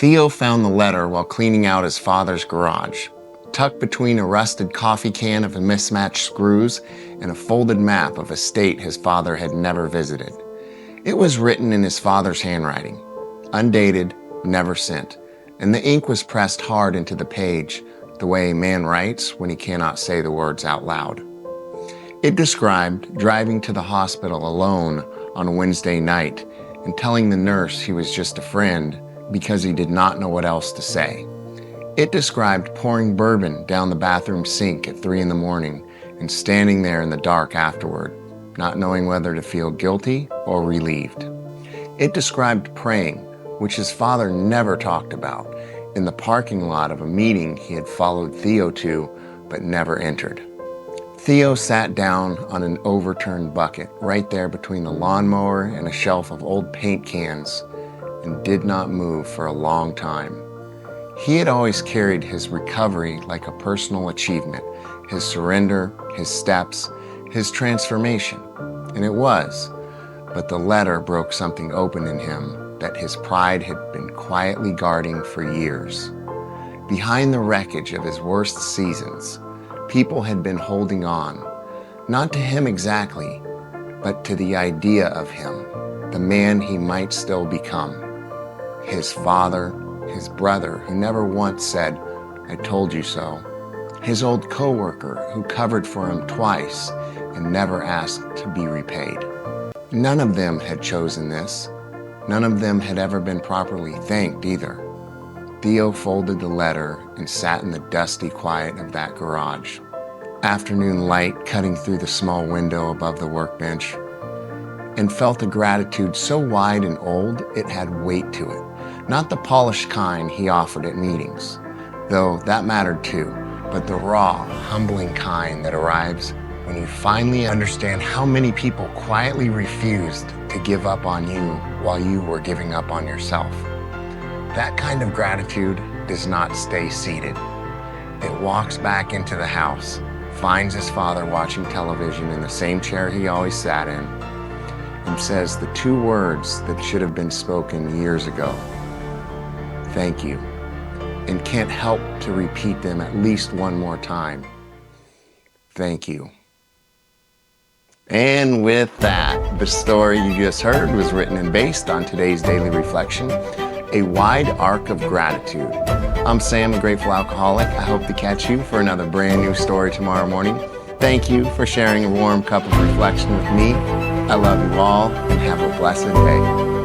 Theo found the letter while cleaning out his father's garage, tucked between a rusted coffee can of mismatched screws and a folded map of a state his father had never visited. It was written in his father's handwriting, undated, never sent, and the ink was pressed hard into the page, the way a man writes when he cannot say the words out loud. It described driving to the hospital alone on a Wednesday night and telling the nurse he was just a friend because he did not know what else to say. It described pouring bourbon down the bathroom sink at 3 a.m. and standing there in the dark afterward, not knowing whether to feel guilty or relieved. It described praying, which his father never talked about, in the parking lot of a meeting he had followed Theo to but never entered. Theo sat down on an overturned bucket right there between the lawnmower and a shelf of old paint cans and did not move for a long time. He had always carried his recovery like a personal achievement, his surrender, his steps, his transformation. And it was, but the letter broke something open in him that his pride had been quietly guarding for years. Behind the wreckage of his worst seasons, people had been holding on, not to him exactly, but to the idea of him, the man he might still become. His father, his brother who never once said, "I told you so," his old coworker who covered for him twice and never asked to be repaid. None of them had chosen this. None of them had ever been properly thanked either. Theo folded the letter and sat in the dusty quiet of that garage. Afternoon light cutting through the small window above the workbench, and felt a gratitude so wide and old it had weight to it. Not the polished kind he offered at meetings, though that mattered too, but the raw, humbling kind that arrives when you finally understand how many people quietly refused to give up on you while you were giving up on yourself. That kind of gratitude does not stay seated. It walks back into the house, finds his father watching television in the same chair he always sat in, and says the two words that should have been spoken years ago: "Thank you," and can't help to repeat them at least one more time. Thank you. And with that, the story you just heard was written and based on today's daily reflection, A Wide Arc of Gratitude. I'm Sam, a grateful alcoholic. I hope to catch you for another brand new story tomorrow morning. Thank you for sharing a warm cup of reflection with me. I love you all and have a blessed day.